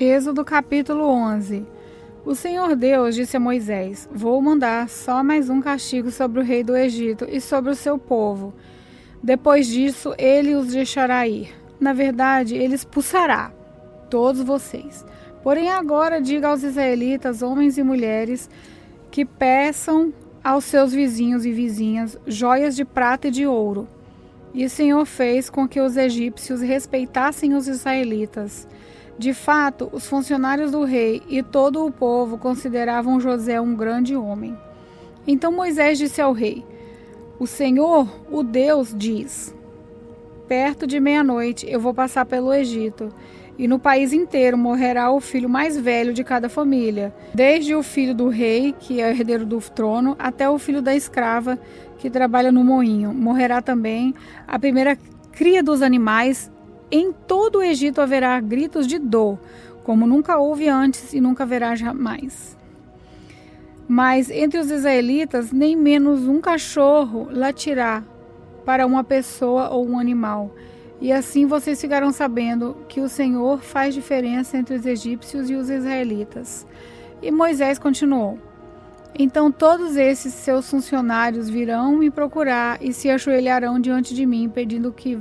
Êxodo capítulo 11. O Senhor Deus disse a Moisés: Vou mandar só mais um castigo sobre o rei do Egito e sobre o seu povo. Depois disso, ele os deixará ir. Na verdade, ele expulsará todos vocês. Porém, agora diga aos israelitas, homens e mulheres, que peçam aos seus vizinhos e vizinhas joias de prata e de ouro. E o Senhor fez com que os egípcios respeitassem os israelitas. De fato, os funcionários do rei e todo o povo consideravam José um grande homem. Então Moisés disse ao rei: O Senhor, o Deus, diz: Perto de meia-noite eu vou passar pelo Egito, e no país inteiro morrerá o filho mais velho de cada família, desde o filho do rei, que é herdeiro do trono, até o filho da escrava, que trabalha no moinho. Morrerá também a primeira cria dos animais. Em todo o Egito haverá gritos de dor, como nunca houve antes e nunca haverá jamais. Mas entre os israelitas, nem menos um cachorro latirá para uma pessoa ou um animal. E assim vocês ficarão sabendo que o Senhor faz diferença entre os egípcios e os israelitas. E Moisés continuou: Então todos esses seus funcionários virão me procurar e se ajoelharão diante de mim, pedindo que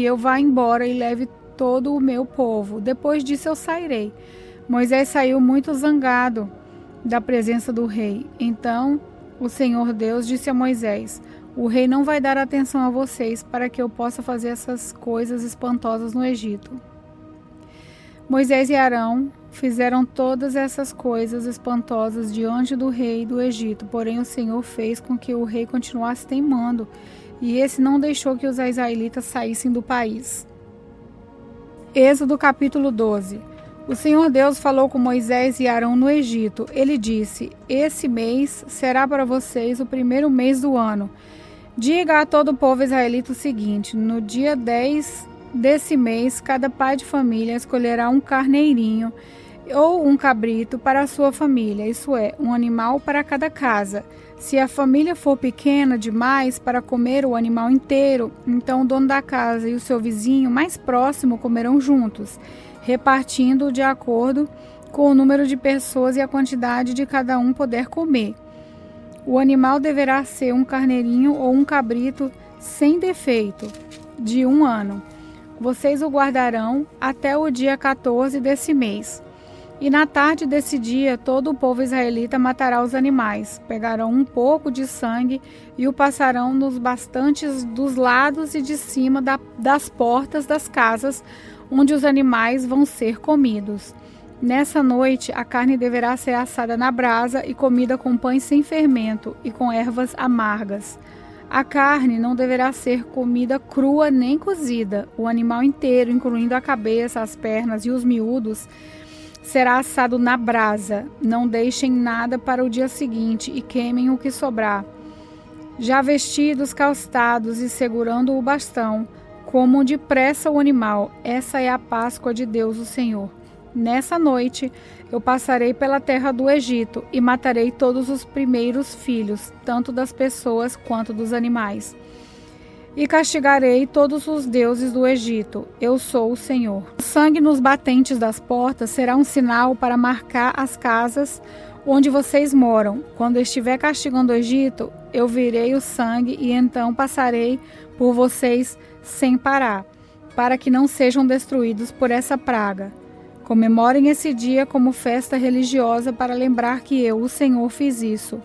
eu vá embora e leve todo o meu povo. Depois disso eu sairei. Moisés saiu muito zangado da presença do rei. Então o Senhor Deus disse a Moisés: O rei não vai dar atenção a vocês para que eu possa fazer essas coisas espantosas no Egito. Moisés e Arão fizeram todas essas coisas espantosas diante do rei do Egito, porém o Senhor fez com que o rei continuasse teimando, e esse não deixou que os israelitas saíssem do país. Êxodo capítulo 12. O Senhor Deus falou com Moisés e Arão no Egito. Ele disse: Esse mês será para vocês o primeiro mês do ano. Diga a todo o povo israelita o seguinte: no dia 10 desse mês, cada pai de família escolherá um carneirinho ou um cabrito para a sua família, isso é, um animal para cada casa. Se a família for pequena demais para comer o animal inteiro, então o dono da casa e o seu vizinho mais próximo comerão juntos, repartindo de acordo com o número de pessoas e a quantidade de cada um poder comer. O animal deverá ser um carneirinho ou um cabrito sem defeito, de 1 ano. Vocês o guardarão até o dia 14 desse mês. E na tarde desse dia, todo o povo israelita matará os animais. Pegarão um pouco de sangue e o passarão nos bastantes dos lados e de cima das portas das casas, onde os animais vão ser comidos. Nessa noite, a carne deverá ser assada na brasa e comida com pães sem fermento e com ervas amargas. A carne não deverá ser comida crua nem cozida. O animal inteiro, incluindo a cabeça, as pernas e os miúdos, será assado na brasa. Não deixem nada para o dia seguinte e queimem o que sobrar. Já vestidos, calçados e segurando o bastão, comam depressa o animal. Essa é a Páscoa de Deus, o Senhor. Nessa noite eu passarei pela terra do Egito e matarei todos os primeiros filhos, tanto das pessoas quanto dos animais. E castigarei todos os deuses do Egito. Eu sou o Senhor. O sangue nos batentes das portas será um sinal para marcar as casas onde vocês moram. Quando estiver castigando o Egito, eu virei o sangue e então passarei por vocês sem parar, para que não sejam destruídos por essa praga. Comemorem esse dia como festa religiosa para lembrar que eu, o Senhor, fiz isso.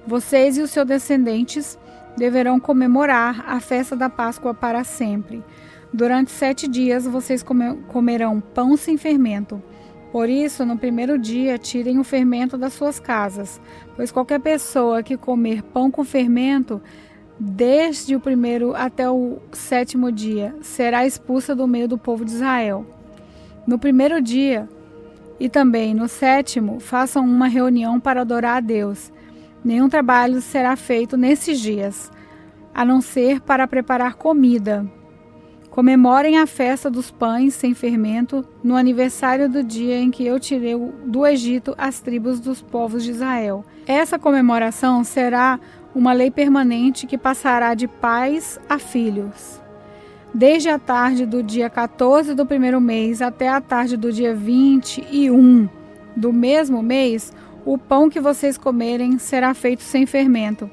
Vocês e os seus descendentes deverão comemorar a festa da Páscoa para sempre. Durante 7 dias vocês comerão pão sem fermento. Por isso, no primeiro dia, tirem o fermento das suas casas, pois qualquer pessoa que comer pão com fermento, desde o primeiro até o 7º dia, será expulsa do meio do povo de Israel. No primeiro dia e também no 7º, façam uma reunião para adorar a Deus. Nenhum trabalho será feito nesses dias, a não ser para preparar comida. Comemorem a festa dos pães sem fermento no aniversário do dia em que eu tirei do Egito as tribos dos povos de Israel. Essa comemoração será uma lei permanente que passará de pais a filhos. desde a tarde do dia 14 do primeiro mês até a tarde do dia 21 do mesmo mês, o pão que vocês comerem será feito sem fermento.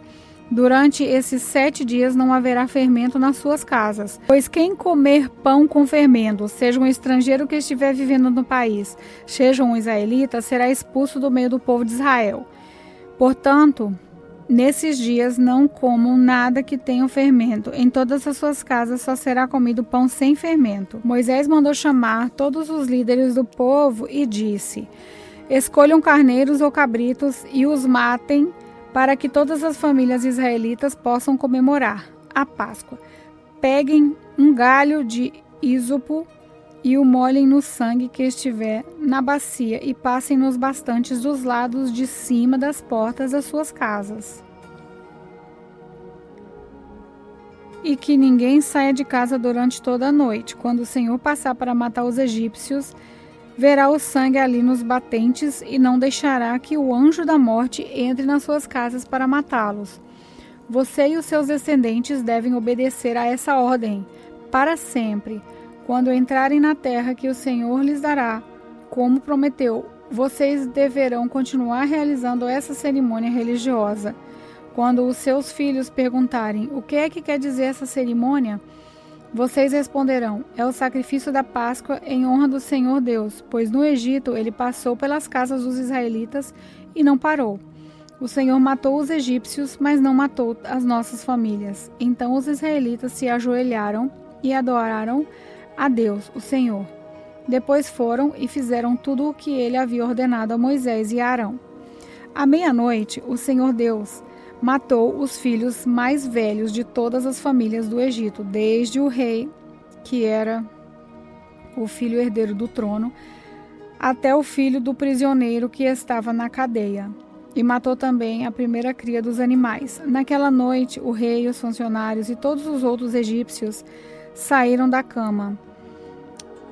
Durante esses 7 dias não haverá fermento nas suas casas. Pois quem comer pão com fermento, seja um estrangeiro que estiver vivendo no país, seja um israelita, será expulso do meio do povo de Israel. Portanto, nesses dias não comam nada que tenha fermento. Em todas as suas casas só será comido pão sem fermento. Moisés mandou chamar todos os líderes do povo e disse: escolham carneiros ou cabritos e os matem, para que todas as famílias israelitas possam comemorar a Páscoa. Peguem um galho de ísopo e o molhem no sangue que estiver na bacia e passem nos bastantes dos lados de cima das portas das suas casas. E que ninguém saia de casa durante toda a noite. Quando o Senhor passar para matar os egípcios, verá o sangue ali nos batentes e não deixará que o anjo da morte entre nas suas casas para matá-los. Você e os seus descendentes devem obedecer a essa ordem para sempre. Quando entrarem na terra que o Senhor lhes dará, como prometeu, vocês deverão continuar realizando essa cerimônia religiosa. Quando os seus filhos perguntarem o que é que quer dizer essa cerimônia, vocês responderão: é o sacrifício da Páscoa em honra do Senhor Deus, pois no Egito ele passou pelas casas dos israelitas e não parou. O Senhor matou os egípcios, mas não matou as nossas famílias. Então os israelitas se ajoelharam e adoraram a Deus, o Senhor. Depois foram e fizeram tudo o que ele havia ordenado a Moisés e a Arão. À meia-noite, o Senhor Deus matou os filhos mais velhos de todas as famílias do Egito, desde o rei, que era o filho herdeiro do trono, até o filho do prisioneiro que estava na cadeia. E matou também a primeira cria dos animais. Naquela noite, o rei, os funcionários e todos os outros egípcios saíram da cama.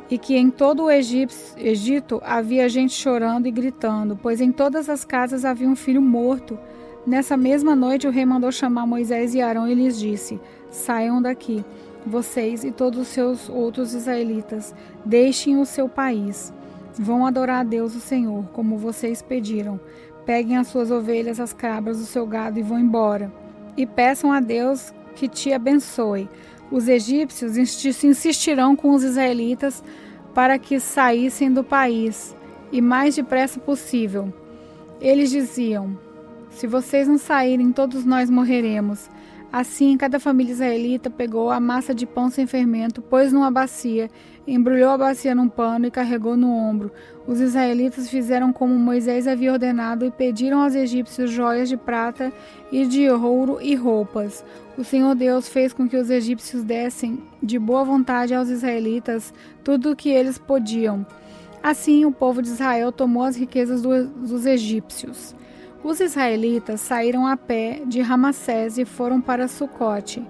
E que em todo o Egito havia gente chorando e gritando, pois em todas as casas havia um filho morto. Nessa mesma noite o rei mandou chamar Moisés e Arão e lhes disse: saiam daqui, vocês e todos os seus outros israelitas, deixem o seu país. Vão adorar a Deus o Senhor, como vocês pediram. Peguem as suas ovelhas, as cabras, o seu gado e vão embora. E peçam a Deus que te abençoe. Os egípcios insistirão com os israelitas para que saíssem do país, e mais depressa possível. Eles diziam: se vocês não saírem, todos nós morreremos. Assim, cada família israelita pegou a massa de pão sem fermento, pôs numa bacia, embrulhou a bacia num pano e carregou no ombro. Os israelitas fizeram como Moisés havia ordenado e pediram aos egípcios joias de prata e de ouro e roupas. O Senhor Deus fez com que os egípcios dessem de boa vontade aos israelitas tudo o que eles podiam. Assim, o povo de Israel tomou as riquezas dos egípcios. Os israelitas saíram a pé de Ramassés e foram para Sucote.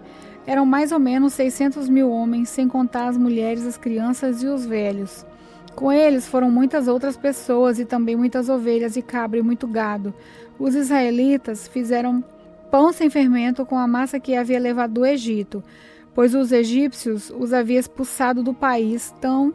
Eram mais ou menos 600.000 homens, sem contar as mulheres, as crianças e os velhos. Com eles foram muitas outras pessoas e também muitas ovelhas e cabra e muito gado. Os israelitas fizeram pão sem fermento com a massa que havia levado do Egito, pois os egípcios os havia expulsado do país tão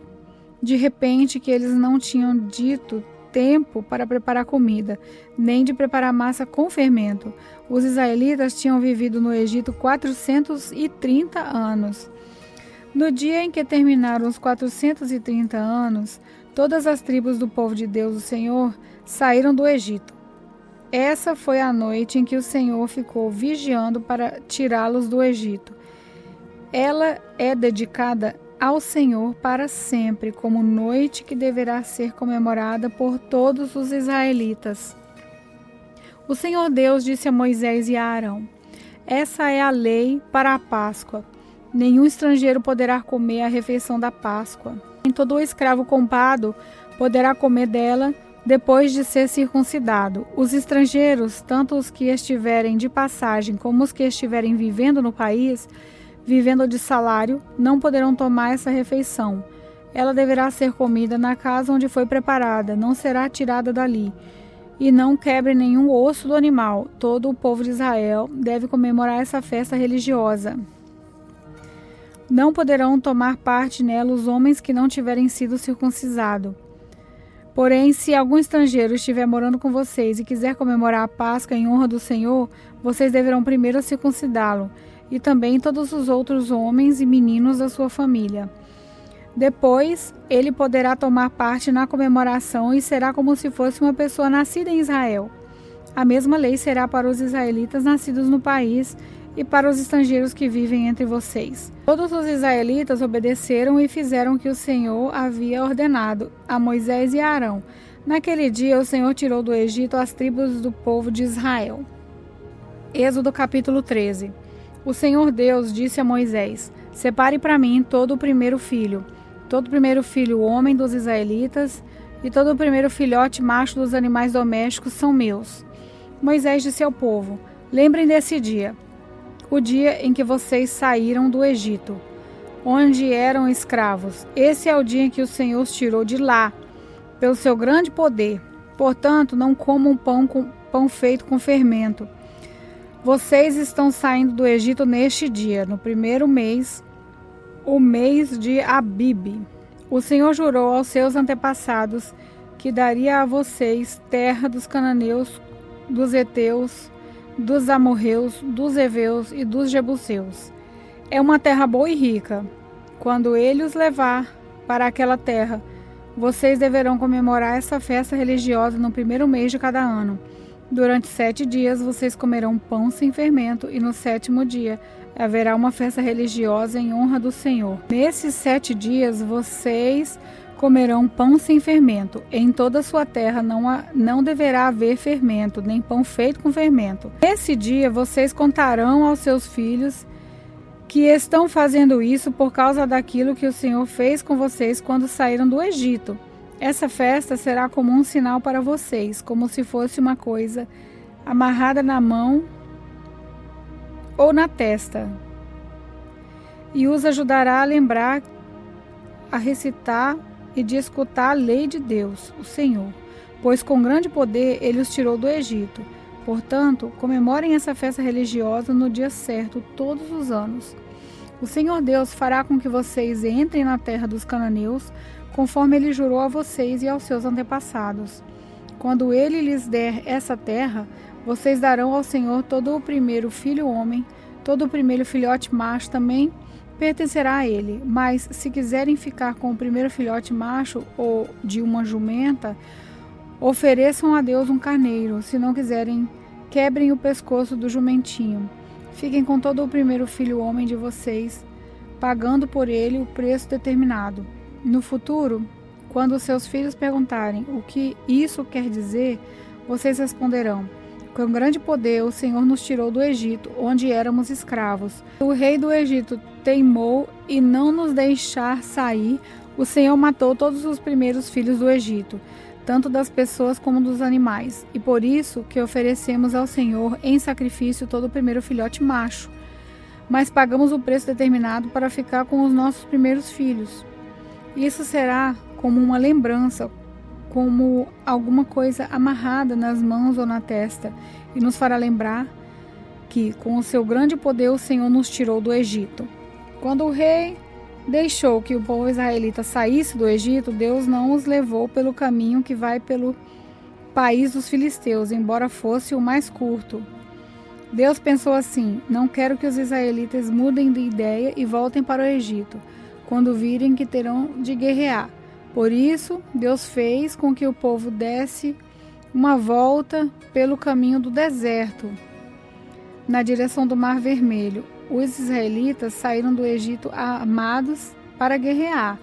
de repente que eles não tinham dito tempo para preparar comida, nem de preparar massa com fermento. Os israelitas tinham vivido no Egito 430 anos. No dia em que terminaram os 430 anos, todas as tribos do povo de Deus, o Senhor, saíram do Egito. Essa foi a noite em que o Senhor ficou vigiando para tirá-los do Egito. Ela é dedicada ao Senhor para sempre, como noite que deverá ser comemorada por todos os israelitas. O Senhor Deus disse a Moisés e a Arão: essa é a lei para a Páscoa. Nenhum estrangeiro poderá comer a refeição da Páscoa. Nem todo escravo comprado poderá comer dela depois de ser circuncidado. Os estrangeiros, tanto os que estiverem de passagem como os que estiverem vivendo no país, vivendo de salário, não poderão tomar essa refeição. Ela deverá ser comida na casa onde foi preparada, não será tirada dali. E não quebre nenhum osso do animal. Todo o povo de Israel deve comemorar essa festa religiosa. Não poderão tomar parte nela os homens que não tiverem sido circuncidados. Porém, se algum estrangeiro estiver morando com vocês e quiser comemorar a Páscoa em honra do Senhor, vocês deverão primeiro circuncidá-lo, e também todos os outros homens e meninos da sua família. Depois, ele poderá tomar parte na comemoração e será como se fosse uma pessoa nascida em Israel. A mesma lei será para os israelitas nascidos no país e para os estrangeiros que vivem entre vocês. Todos os israelitas obedeceram e fizeram o que o Senhor havia ordenado a Moisés e a Arão. Naquele dia, o Senhor tirou do Egito as tribos do povo de Israel. Êxodo capítulo 13. O Senhor Deus disse a Moisés: separe para mim todo o primeiro filho homem dos israelitas, e todo o primeiro filhote macho dos animais domésticos são meus. Moisés disse ao povo: lembrem desse dia, o dia em que vocês saíram do Egito, onde eram escravos. Esse é o dia em que o Senhor os tirou de lá, pelo seu grande poder. Portanto, não comam pão feito com fermento. Vocês estão saindo do Egito neste dia, no primeiro mês, o mês de Abibe. O Senhor jurou aos seus antepassados que daria a vocês terra dos cananeus, dos heteus, dos amorreus, dos heveus e dos jebuseus. É uma terra boa e rica. Quando ele os levar para aquela terra, vocês deverão comemorar essa festa religiosa no primeiro mês de cada ano. Durante 7 dias vocês comerão pão sem fermento, e no 7º dia haverá uma festa religiosa em honra do Senhor. Nesses 7 dias vocês comerão pão sem fermento. Em toda a sua terra não deverá haver fermento, nem pão feito com fermento. Nesse dia vocês contarão aos seus filhos que estão fazendo isso por causa daquilo que o Senhor fez com vocês quando saíram do Egito. Essa festa será como um sinal para vocês, como se fosse uma coisa amarrada na mão ou na testa, e os ajudará a lembrar, a recitar e de escutar a lei de Deus, o Senhor, pois com grande poder ele os tirou do Egito. Portanto, comemorem essa festa religiosa no dia certo todos os anos. O Senhor Deus fará com que vocês entrem na terra dos cananeus, conforme ele jurou a vocês e aos seus antepassados. Quando ele lhes der essa terra, vocês darão ao Senhor todo o primeiro filho homem, todo o primeiro filhote macho também pertencerá a ele. Mas se quiserem ficar com o primeiro filhote macho ou de uma jumenta, ofereçam a Deus um carneiro. Se não quiserem, quebrem o pescoço do jumentinho. Fiquem com todo o primeiro filho homem de vocês, pagando por ele o preço determinado. No futuro, quando seus filhos perguntarem o que isso quer dizer, vocês responderão: com grande poder o Senhor nos tirou do Egito, onde éramos escravos. O rei do Egito teimou e não nos deixar sair. O Senhor matou todos os primeiros filhos do Egito, tanto das pessoas como dos animais. E por isso que oferecemos ao Senhor em sacrifício todo o primeiro filhote macho. Mas pagamos o preço determinado para ficar com os nossos primeiros filhos. Isso será como uma lembrança, como alguma coisa amarrada nas mãos ou na testa, e nos fará lembrar que, com o seu grande poder, o Senhor nos tirou do Egito. Quando o rei deixou que o povo israelita saísse do Egito, Deus não os levou pelo caminho que vai pelo país dos filisteus, embora fosse o mais curto. Deus pensou assim: não quero que os israelitas mudem de ideia e voltem para o Egito, quando virem que terão de guerrear. Por isso, Deus fez com que o povo desse uma volta pelo caminho do deserto, na direção do Mar Vermelho. Os israelitas saíram do Egito armados para guerrear.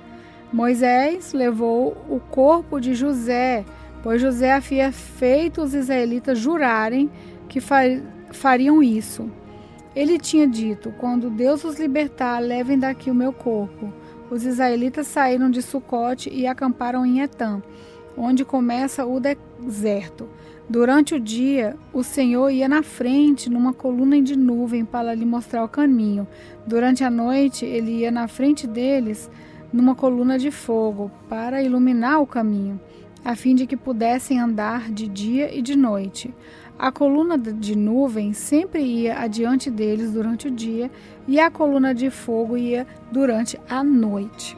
Moisés levou o corpo de José, pois José havia feito os israelitas jurarem que fariam isso. Ele tinha dito: quando Deus os libertar, levem daqui o meu corpo. Os israelitas saíram de Sucote e acamparam em Etã, onde começa o deserto. Durante o dia, o Senhor ia na frente numa coluna de nuvem para lhe mostrar o caminho. Durante a noite, ele ia na frente deles numa coluna de fogo para iluminar o caminho, a fim de que pudessem andar de dia e de noite. A coluna de nuvem sempre ia adiante deles durante o dia, e a coluna de fogo ia durante a noite.